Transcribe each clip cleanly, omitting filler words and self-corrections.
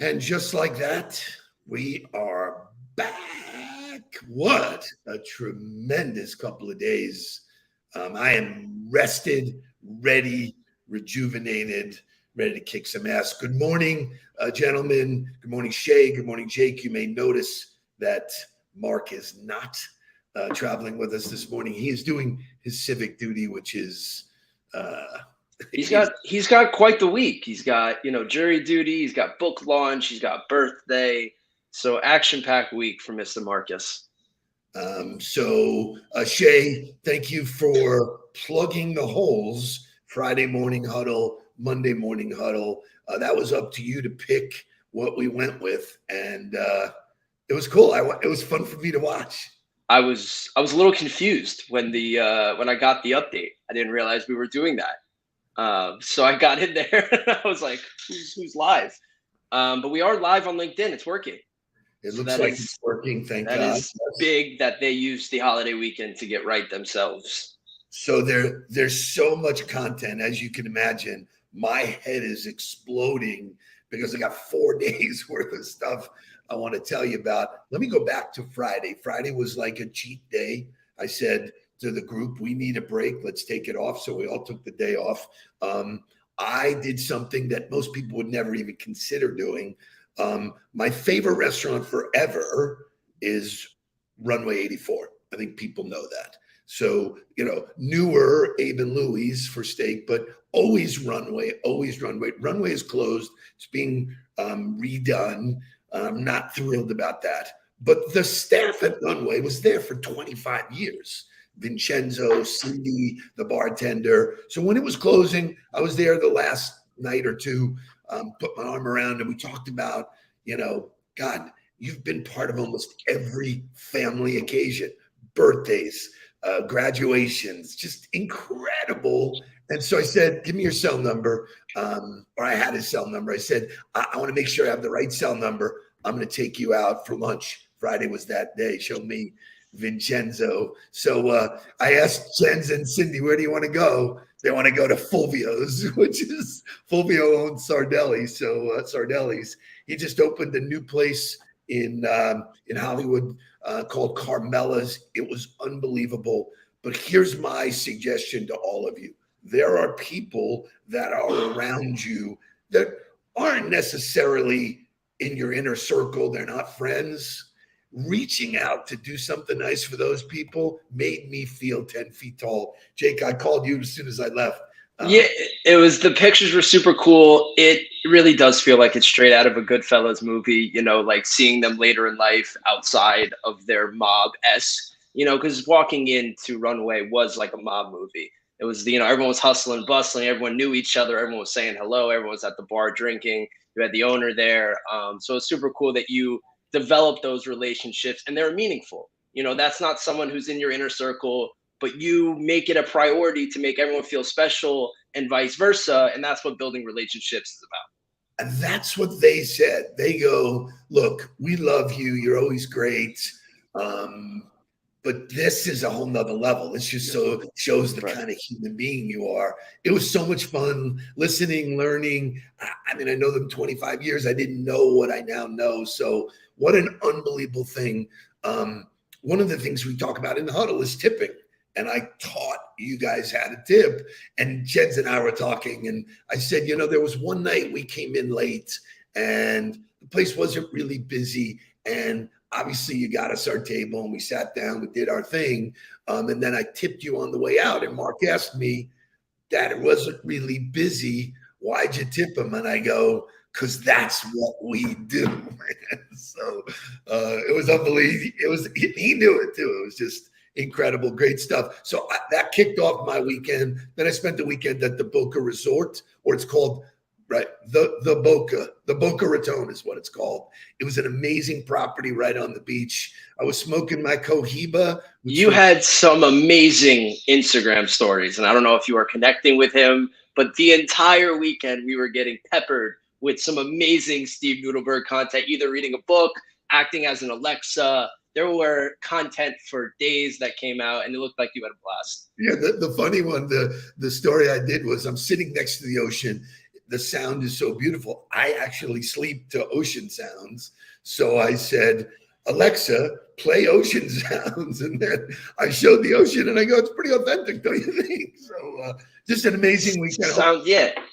And just like that, we are back. What a tremendous couple of days. I am rested, ready, rejuvenated, ready to kick some ass. Good morning, gentlemen. Good morning, Shay. Good morning, Jake. You may notice that Mark is not traveling with us this morning. He is doing his civic duty, which is he's got quite the week. He's got, jury duty, he's got book launch, he's got birthday. So action-packed week for Mr. Marcus. Shay, thank you for plugging the holes. Friday morning huddle, Monday morning huddle. That was up to you to pick what we went with, and it was cool. It was fun for me to watch. I was a little confused when I got the update. I didn't realize we were doing that. So I got in there and I was like, who's live? But we are live on LinkedIn. It's working. It looks like it's working. Thank God. That is big that they used the holiday weekend to get right themselves. So there's so much content, as you can imagine. My head is exploding because I got 4 days worth of stuff I want to tell you about. Let me go back to Friday. Friday was like a cheat day. I said to the group, we need a break. Let's take it off. So we all took the day off. I did something that most people would never even consider doing. My favorite restaurant forever is Runway 84. I think people know that. So, newer Abe and Louie's for steak, but always Runway. Runway is closed. It's being redone. I'm not thrilled about that. But the staff at Runway was there for 25 years. Vincenzo, Cindy, the bartender. So when it was closing, I was there the last night or two, put my arm around, and we talked about, God, you've been part of almost every family occasion, birthdays, graduations, just incredible. And so I said, give me your cell number. Or I had his cell number. I said, I want to make sure I have the right cell number. I'm going to take you out for lunch. Friday was that day. Show me Vincenzo. So I asked Jens and Cindy, where do you want to go? They want to go to Fulvio's, which is Fulvio owns Sardelli. So Sardelli's. He just opened a new place in Hollywood called Carmela's. It was unbelievable. But here's my suggestion to all of you. There are people that are around you that aren't necessarily in your inner circle. They're not friends. Reaching out to do something nice for those people made me feel 10 feet tall. Jake, I called you as soon as I left. The pictures were super cool. It really does feel like it's straight out of a Goodfellas movie, like seeing them later in life outside of their mob-esque, because walking into Runway was like a mob movie. It was, everyone was hustling, bustling. Everyone knew each other. Everyone was saying hello. Everyone was at the bar drinking. You had the owner there. So it's super cool that you develop those relationships and they're meaningful. That's not someone who's in your inner circle, but you make it a priority to make everyone feel special and vice versa. And that's what building relationships is about. And that's what they said. They go, look, we love you. You're always great. But this is a whole nother level. This just so shows the kind of human being you are. It was so much fun listening, learning. I mean, I know them 25 years. I didn't know what I now know. So what an unbelievable thing. One of the things we talk about in the huddle is tipping. And I taught you guys how to tip. And Jens and I were talking. And I said, there was one night we came in late and the place wasn't really busy. And obviously you got us our table and we sat down, we did our thing. And then I tipped you on the way out. And Mark asked me, Dad, it wasn't really busy. Why'd you tip him? And I go, because that's what we do. So it was unbelievable. He knew it too. It was just incredible, great stuff. So that kicked off my weekend. Then I spent the weekend at the Boca Resort, or it's called Right. The Boca Raton is what it's called. It was an amazing property right on the beach. I was smoking my Cohiba. You had some amazing Instagram stories, and I don't know if you are connecting with him, but the entire weekend we were getting peppered with some amazing Steve Nudelberg content, either reading a book, acting as an Alexa. There were content for days that came out, and it looked like you had a blast. Yeah, the funny one, the story I did was I'm sitting next to the ocean. The sound is so beautiful. I actually sleep to ocean sounds. So I said, Alexa, play ocean sounds. And then I showed the ocean and I go, it's pretty authentic, don't you think? So just an amazing weekend.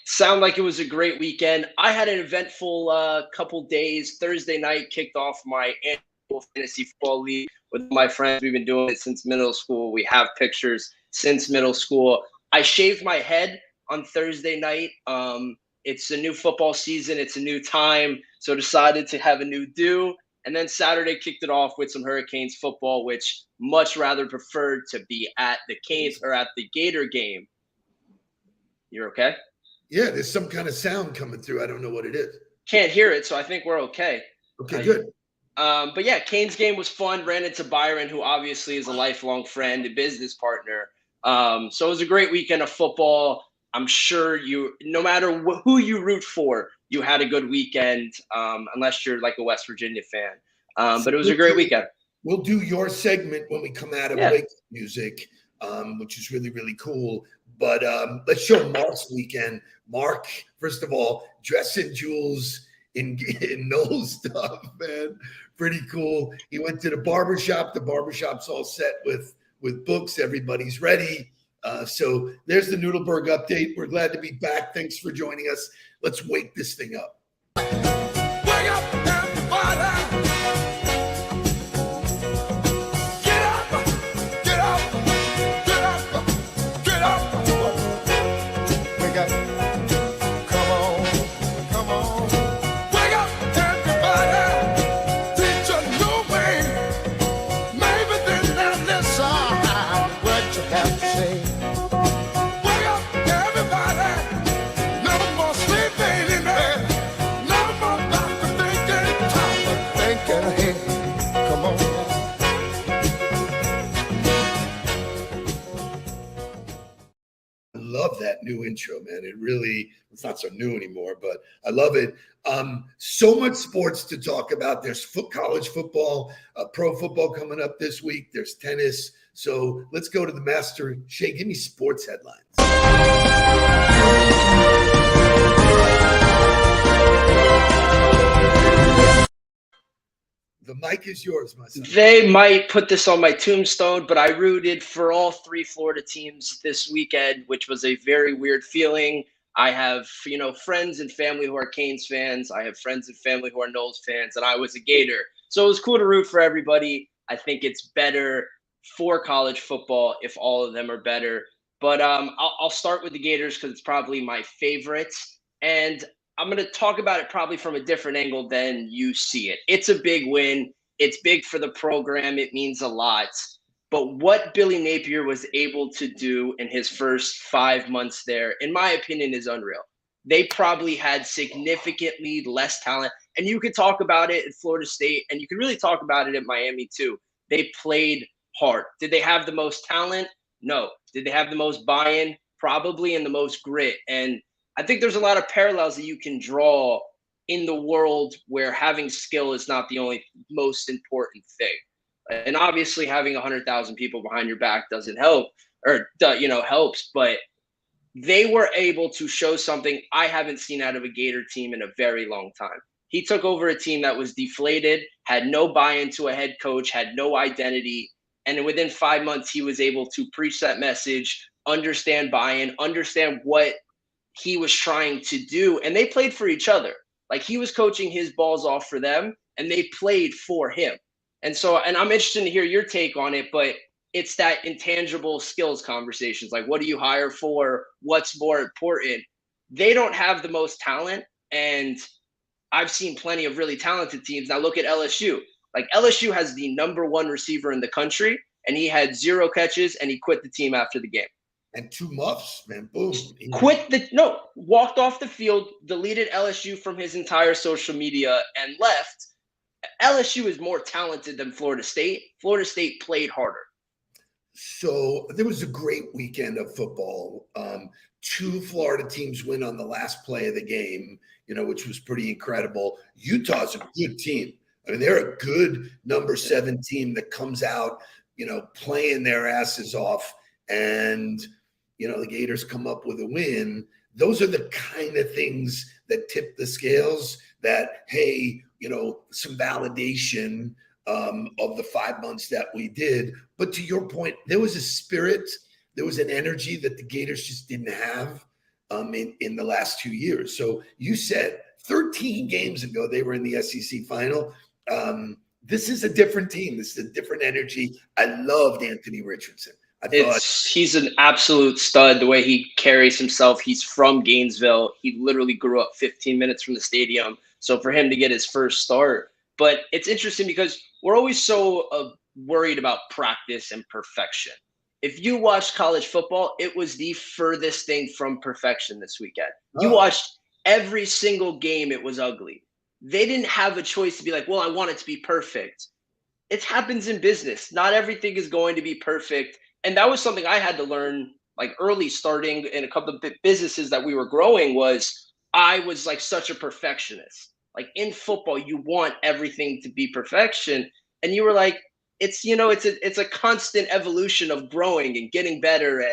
Sound like it was a great weekend. I had an eventful couple days. Thursday night kicked off my annual fantasy football league with my friends. We've been doing it since middle school. We have pictures since middle school. I shaved my head on Thursday night. It's a new football season. It's a new time. So decided to have a new do. And then Saturday kicked it off with some Hurricanes football, which much rather preferred to be at the Canes or at the Gator game. You're okay? Yeah, there's some kind of sound coming through. I don't know what it is. Can't hear it, so I think we're okay. Okay, good. But yeah, Canes game was fun. Ran into Byron, who obviously is a lifelong friend and business partner. So it was a great weekend of football. I'm sure no matter who you root for, you had a good weekend, unless you're like a West Virginia fan. But it was a great weekend. We'll do your segment when we come out of Wake music, which is really, really cool. But let's show Mark's weekend. Mark, first of all, dressing Jules in Noel's stuff, man. Pretty cool. He went to the barbershop. The barbershop's all set with books. Everybody's ready. So there's the Nudelberg update. We're glad to be back. Thanks for joining us. Let's wake this thing up. Wake up, everybody. Get up, get up, get up, get up. Wake up. Come on, come on. Wake up, everybody. Teach a new way. Maybe then they'll listen what you have to say. Wake up, everybody. No more sleeping in bed. No more doctor thinking, time of thinking ahead. Come on. I love that new intro, man. It's not so new anymore, but I love it. So much sports to talk about. There's college football, pro football coming up this week. There's tennis. So let's go to the master. Shay, give me sports headlines. The mic is yours, my son. They might put this on my tombstone, but I rooted for all three Florida teams this weekend, which was a very weird feeling. I have, friends and family who are Canes fans. I have friends and family who are Knowles fans, and I was a Gator. So it was cool to root for everybody. I think it's better for college football if all of them are better. But I'll start with the Gators because it's probably my favorite. And I'm going to talk about it probably from a different angle than you see it. It's a big win. It's big for the program. It means a lot. But what Billy Napier was able to do in his first 5 months there, in my opinion, is unreal. They probably had significantly less talent. And you could talk about it at Florida State, and you could really talk about it at Miami too. They played hard. Did they have the most talent? No. Did they have the most buy-in? Probably, and the most grit. And I think there's a lot of parallels that you can draw in the world where having skill is not the only most important thing. And obviously having 100,000 people behind your back doesn't help helps, but they were able to show something I haven't seen out of a Gator team in a very long time. He took over a team that was deflated, had no buy-in to a head coach, had no identity. And within 5 months, he was able to preach that message, understand buy-in, understand what he was trying to do, and they played for each other. Like, he was coaching his balls off for them, and they played for him. And I'm interested to hear your take on it, but it's that intangible skills conversations. Like, what do you hire for? What's more important? They don't have the most talent, and I've seen plenty of really talented teams. Now look at LSU. Like, LSU has the #1 receiver in the country, and he had 0 catches, and he quit the team after the game. And 2 muffs, man. Boom. Walked off the field, deleted LSU from his entire social media, and left. LSU is more talented than Florida State. Florida State played harder. So there was a great weekend of football. 2 Florida teams win on the last play of the game, which was pretty incredible. Utah's a good team. I mean, they're a good number 7 team that comes out, playing their asses off, and the Gators come up with a win. Those are the kind of things that tip the scales that, hey, some validation of the 5 months that we did. But to your point, there was a spirit, there was an energy that the Gators just didn't have in the last 2 years. So you said 13 games ago, they were in the SEC final. This is a different team. This is a different energy. I loved Anthony Richardson. He's an absolute stud. The way he carries himself. He's from Gainesville. He literally grew up 15 minutes from the stadium. So for him to get his first start, but it's interesting because we're always so worried about practice and perfection. If you watched college football, it was the furthest thing from perfection this weekend. You watched every single game. It was ugly. They didn't have a choice to be like, well, I want it to be perfect. It happens in business. Not everything is going to be perfect. And that was something I had to learn like early, starting in a couple of businesses that we were growing. Was I was like such a perfectionist. Like in football, you want everything to be perfection. And you were like, it's a constant evolution of growing and getting better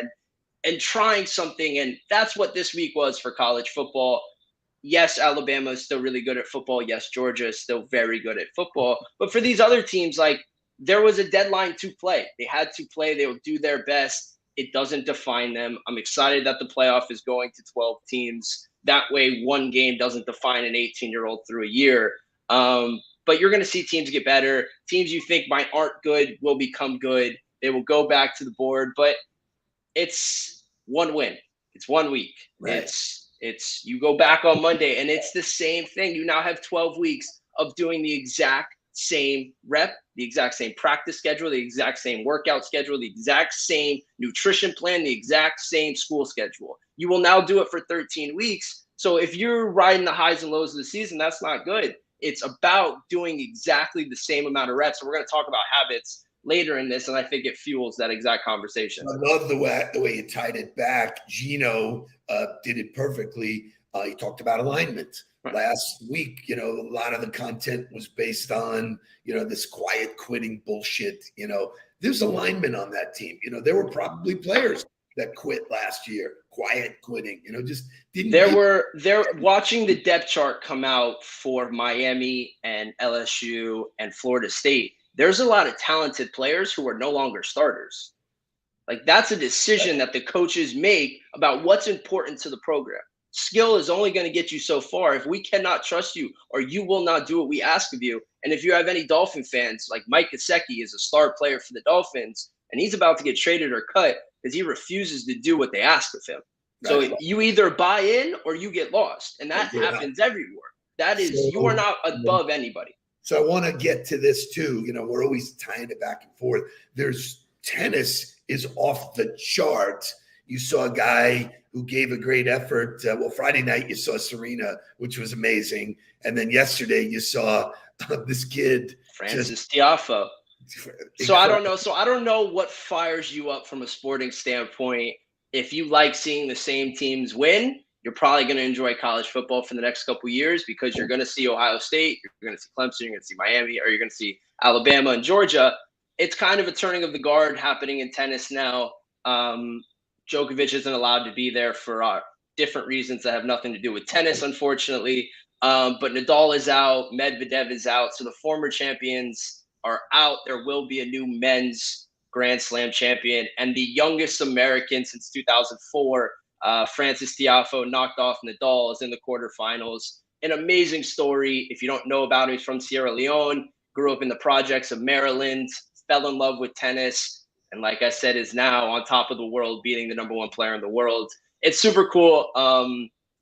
and trying something. And that's what this week was for college football. Yes, Alabama is still really good at football. Yes, Georgia is still very good at football. But for these other teams, like, there was a deadline to play. They had to play. They will do their best. It doesn't define them. I'm excited that the playoff is going to 12 teams. That way, one game doesn't define an 18-year-old through a year. But you're going to see teams get better. Teams you think aren't good will become good. They will go back to the board. But it's one win. It's 1 week. Right. It's you go back on Monday, and it's the same thing. You now have 12 weeks of doing the exact same rep, the exact same practice schedule, the exact same workout schedule, the exact same nutrition plan, the exact same school schedule. You will now do it for 13 weeks. So if you're riding the highs and lows of the season, that's not good. It's about doing exactly the same amount of reps. So we're going to talk about habits later in this, and I think it fuels that exact conversation. I love the way you tied it back. Gino did it perfectly. He talked about alignment. Right. Last week, a lot of the content was based on, this quiet quitting bullshit. There's alignment on that team. There were probably players that quit last year, quiet quitting, just didn't. They're watching the depth chart come out for Miami and LSU and Florida State. There's a lot of talented players who are no longer starters. Like, that's a decision that the coaches make about what's important to the program. Skill is only going to get you so far. If we cannot trust you, or you will not do what we ask of you. And if you have any Dolphin fans, like Mike Gesicki is a star player for the Dolphins, and he's about to get traded or cut because he refuses to do what they ask of him. Right. So you either buy in or you get lost. And that happens everywhere. That is, you are not above anybody. So I want to get to this too. We're always tying it back and forth. Tennis is off the chart. You saw a guy who gave a great effort. Friday night you saw Serena, which was amazing. And then yesterday you saw this kid. Francis Tiafoe. So I don't know what fires you up from a sporting standpoint. If you like seeing the same teams win, you're probably going to enjoy college football for the next couple of years, because you're going to see Ohio State, you're going to see Clemson, you're going to see Miami, or you're going to see Alabama and Georgia. It's kind of a turning of the guard happening in tennis now. Djokovic isn't allowed to be there for different reasons that have nothing to do with tennis, unfortunately. But Nadal is out, Medvedev is out. So the former champions are out. There will be a new men's Grand Slam champion. And the youngest American since 2004, Francis Tiafoe, knocked off Nadal, is in the quarterfinals. An amazing story. If you don't know about him, he's from Sierra Leone, grew up in the projects of Maryland, fell in love with tennis, and like I said, is now on top of the world, beating the number 1 player in the world. It's super cool.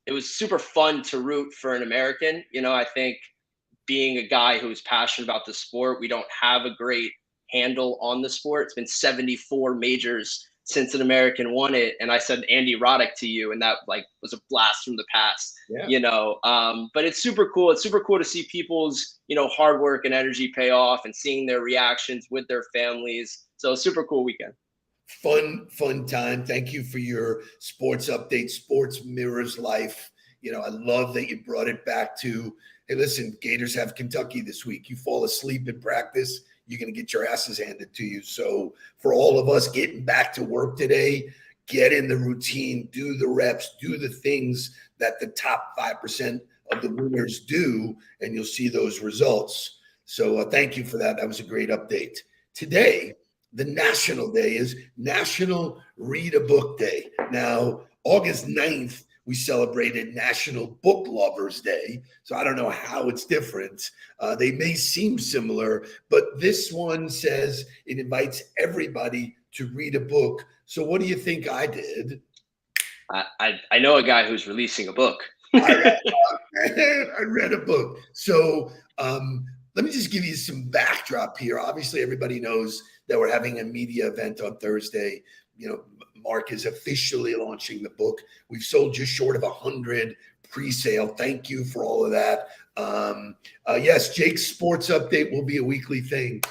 It was super fun to root for an American. I think being a guy who's passionate about the sport, we don't have a great handle on the sport. It's been 74 majors since an American won it. And I said Andy Roddick to you, and that like was a blast from the past. But it's super cool. It's super cool to see people's, hard work and energy pay off, and seeing their reactions with their families. So super cool weekend. Fun time. Thank you for your sports update. Sports mirrors life. I love that you brought it back to, hey, listen, Gators have Kentucky this week. You fall asleep in practice, you're going to get your asses handed to you. So for all of us getting back to work today, get in the routine, do the reps, do the things that the top 5% of the winners do, and you'll see those results. So thank you for that. That was a great update. Today, the national day is National Read a Book Day. Now, August 9th, we celebrated National Book Lovers Day. So I don't know how it's different. They may seem similar, but this one says it invites everybody to read a book. So what do you think I did? I know a guy who's releasing a book. I read a book. So let me just give you some backdrop here. Obviously, everybody knows that we're having a media event on Thursday. Mark is officially launching the book. We've sold just short of 100 pre-sale. Thank you for all of that. Yes, Jake's sports update will be a weekly thing.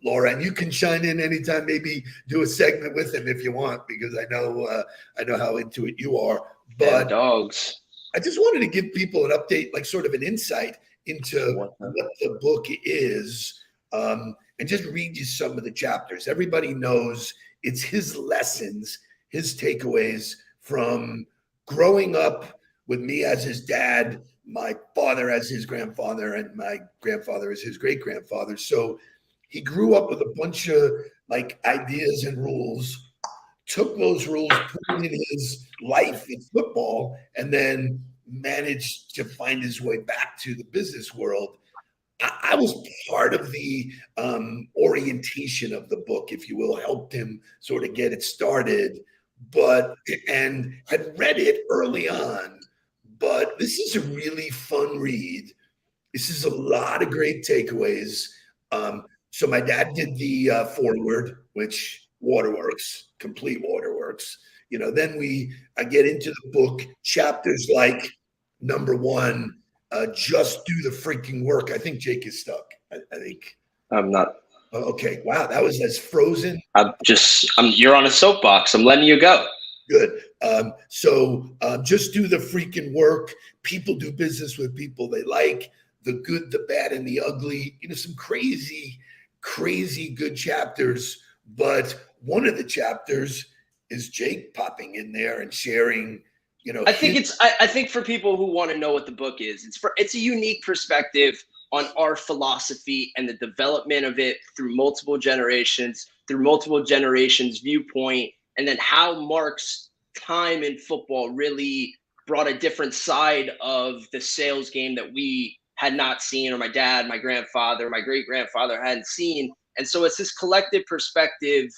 Laura, and you can chime in anytime, maybe do a segment with him if you want, because I know how into it you are. But and dogs. I just wanted to give people an update, like sort of an insight into what the book is, and just read you some of the chapters. Everybody knows it's his lessons, his takeaways from growing up with me as his dad, my father as his grandfather, and my grandfather as his great-grandfather. So he grew up with a bunch of like ideas and rules, took those rules, put them in his life in football, and then managed to find his way back to the business world. I was part of the orientation of the book, if you will, helped him sort of get it started, and had read it early on. But this is a really fun read. This is a lot of great takeaways. So my dad did the foreword, which waterworks, complete waterworks. Then I get into the book, chapters like number 1, just do the freaking work. I think Jake is stuck. I think. I'm not. Okay. Wow. That was as frozen. You're on a soapbox. I'm letting you go. Good. So just do the freaking work. People do business with people they like, the good, the bad, and the ugly. Some crazy good chapters. But one of the chapters is Jake popping in there and sharing. I think for people who want to know what the book is, it's a unique perspective on our philosophy and the development of it through multiple generations viewpoint, and then how Mark's time in football really brought a different side of the sales game that we had not seen, or my dad, my grandfather, my great-grandfather hadn't seen. And so it's this collective perspective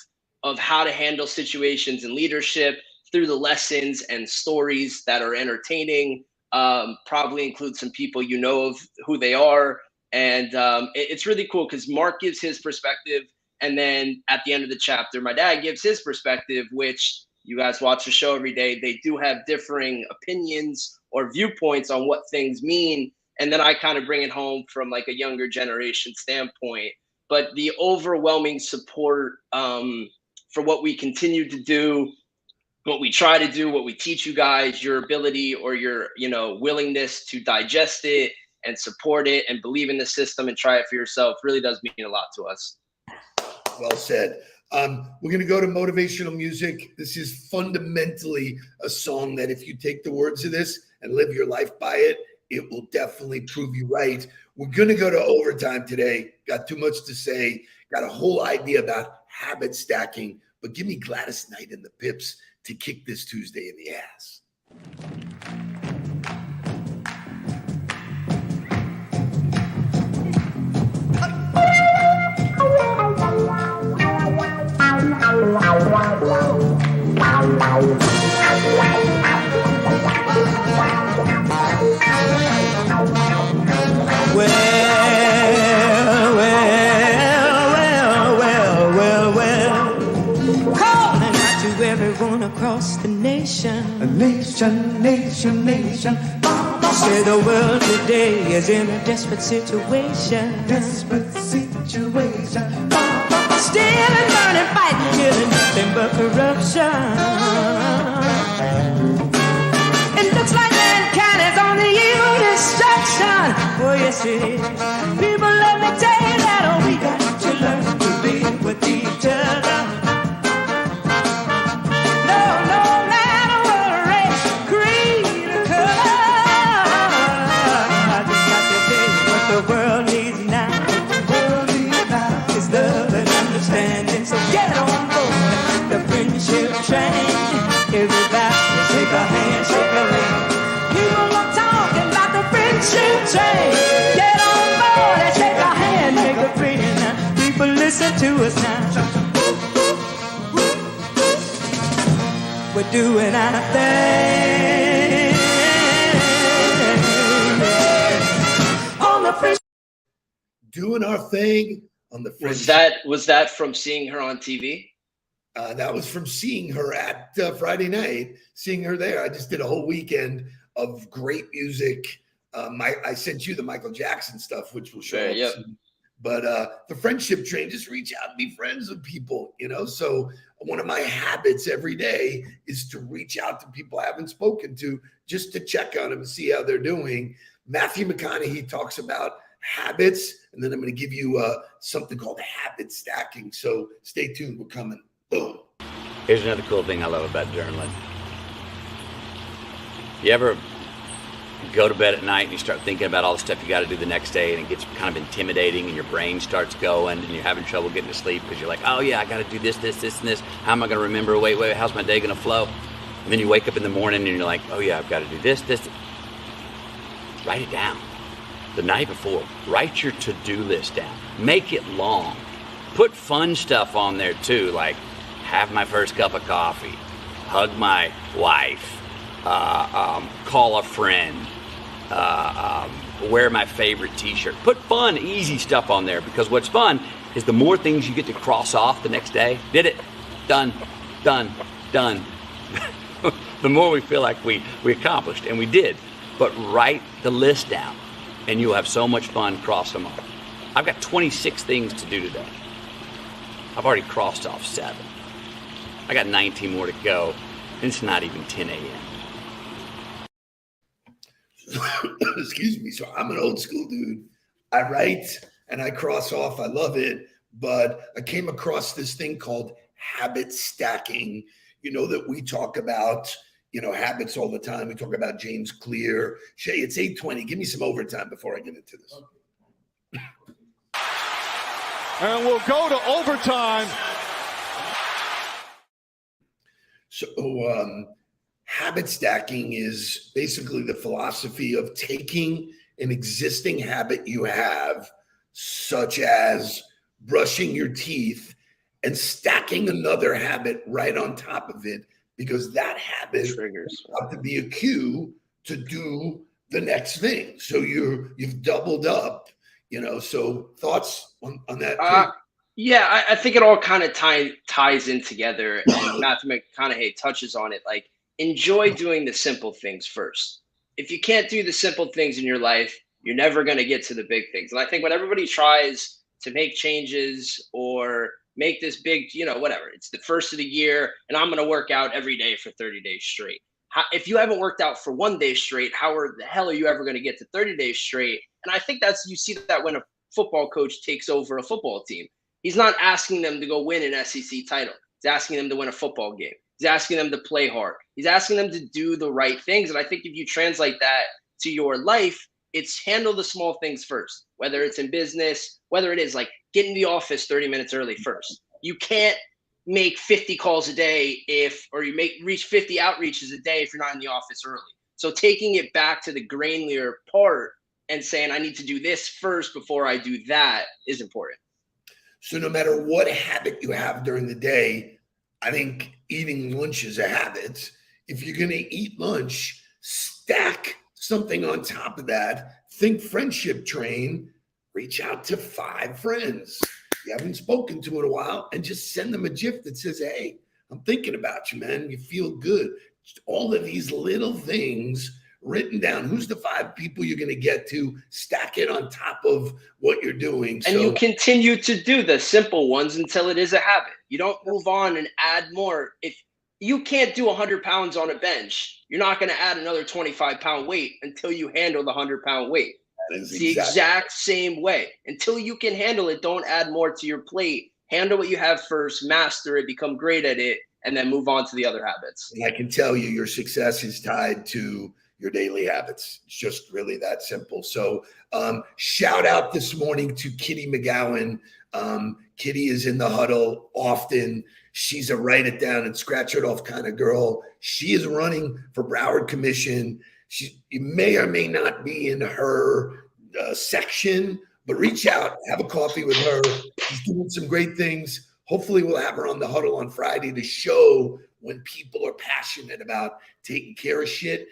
of how to handle situations in leadership through the lessons and stories that are entertaining, probably include some people of who they are. And it's really cool because Mark gives his perspective. And then at the end of the chapter, my dad gives his perspective, which you guys watch the show every day. They do have differing opinions or viewpoints on what things mean. And then I kind of bring it home from like a younger generation standpoint. But the overwhelming support for what we continue to do, what we try to do, what we teach you guys, your ability or your, willingness to digest it and support it and believe in the system and try it for yourself really does mean a lot to us. Well said. We're going to go to motivational music. This is fundamentally a song that if you take the words of this and live your life by it, it will definitely prove you right. We're going to go to overtime today. Got too much to say. Got a whole idea about habit stacking, but give me Gladys Knight and the Pips to kick this Tuesday in the ass. Well, calling across the nation. A nation, nation, nation. Say the world today is in a desperate situation. Desperate situation. Stealing, burning, fighting, killing, nothing but corruption. It looks like mankind is on the eve of destruction. Oh yes it is. People, let me tell you that we got to learn to live with each other. No matter what race, creed, or color. I just got to tell you what the world needs now. The world needs now Is love and understanding. So get on board the friendship train. Everybody shake a hand, shake a hand. People are talking about the friendship train. Get on board and shake a hand, make a friend. People listen to us now. We're doing our thing on the friendship. Doing our thing on the Was friendship. that from seeing her on TV? That was from seeing her at Friday night, seeing her there. I just did a whole weekend of great music. I sent you the Michael Jackson stuff, which will show Sure, up yep. soon. But the friendship train, just reach out and be friends with people, you know? So one of my habits every day is to reach out to people I haven't spoken to just to check on them and see how they're doing. Matthew McConaughey talks about habits, and then I'm going to give you something called habit stacking. So stay tuned. We're coming. Boom. Here's another cool thing I love about journaling. You ever go to bed at night and you start thinking about all the stuff you got to do the next day, and it gets kind of intimidating, and your brain starts going, and you're having trouble getting to sleep because you're like, oh yeah, I got to do this, this, this, and this. How am I going to remember? Wait, how's my day going to flow? And then you wake up in the morning and you're like, oh yeah, I've got to do this, this. Write it down. The night before, write your to-do list down. Make it long. Put fun stuff on there too, like have my first cup of coffee, hug my wife, call a friend, wear my favorite t-shirt. Put fun, easy stuff on there, because what's fun is the more things you get to cross off the next day. Did it, done. The more we feel like we accomplished, and we did. But write the list down, and you'll have so much fun crossing them off. I've got 26 things to do today. I've already crossed off 7. I got 19 more to go, and it's not even 10 a.m. Excuse me. So I'm an old school dude. I write and I cross off. I love it. But I came across this thing called habit stacking, you know, that we talk about, you know, habits all the time. We talk about James Clear. Shay, it's 8:20. Give me some overtime before I get into this. And we'll go to overtime. So habit stacking is basically the philosophy of taking an existing habit you have, such as brushing your teeth, and stacking another habit right on top of it, because that habit Triggers. have to be a cue to do the next thing. So you've doubled up, you know. So thoughts on that? Yeah, I think it all kind of ties in together, and Matthew McConaughey touches on it. Like, enjoy doing the simple things first. If you can't do the simple things in your life, you're never going to get to the big things. And I think when everybody tries to make changes or make this big, you know, whatever, it's the first of the year and I'm going to work out every day for 30 days straight. If you haven't worked out for 1 day straight, how the hell are you ever going to get to 30 days straight? And I think you see that when a football coach takes over a football team. He's not asking them to go win an SEC title. He's asking them to win a football game. He's asking them to play hard. He's asking them to do the right things. And I think if you translate that to your life, it's handle the small things first, whether it's in business, whether it is like get in the office 30 minutes early first. You can't make 50 calls a day or you reach 50 outreaches a day if you're not in the office early. So taking it back to the granular part and saying, I need to do this first before I do that is important. So no matter what habit you have during the day, I think eating lunch is a habit. If you're going to eat lunch, stack something on top of that. Think friendship train. Reach out to 5 friends you haven't spoken to in a while and just send them a GIF that says, hey, I'm thinking about you, man. You feel good. Just all of these little things written down. Who's the 5 people you're going to get to? Stack it on top of what you're doing. And you continue to do the simple ones until it is a habit. You don't move on and add more. If you can't do 100 pounds on a bench, you're not going to add another 25-pound weight until you handle the 100-pound weight. It's the exact same way. Until you can handle it, don't add more to your plate. Handle what you have first, master it, become great at it, and then move on to the other habits. And I can tell you your success is tied to your daily habits. It's just really that simple. So shout out this morning to Kitty McGowan. Kitty is in the huddle often. She's a write it down and scratch it off kind of girl. She is running for Broward Commission. You may or may not be in her section, but reach out, have a coffee with her. She's doing some great things. Hopefully we'll have her on the huddle on Friday to show when people are passionate about taking care of shit,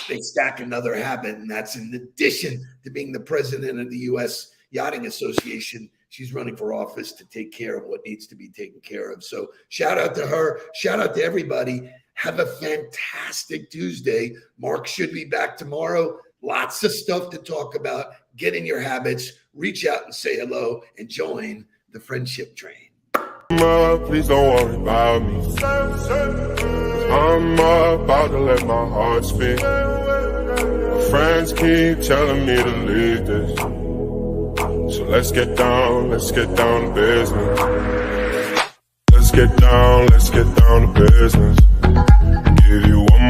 they stack another habit. And that's in addition to being the president of the U.S. Yachting Association. She's running for office to take care of what needs to be taken care of. So shout out to her. Shout out to everybody. Have a fantastic Tuesday. Mark should be back tomorrow. Lots of stuff to talk about. Get in your habits. Reach out and say hello and join the friendship train. Please don't worry about me. I'm about to let my heart speak. My friends keep telling me to leave this. So let's get down to business. Let's get down to business.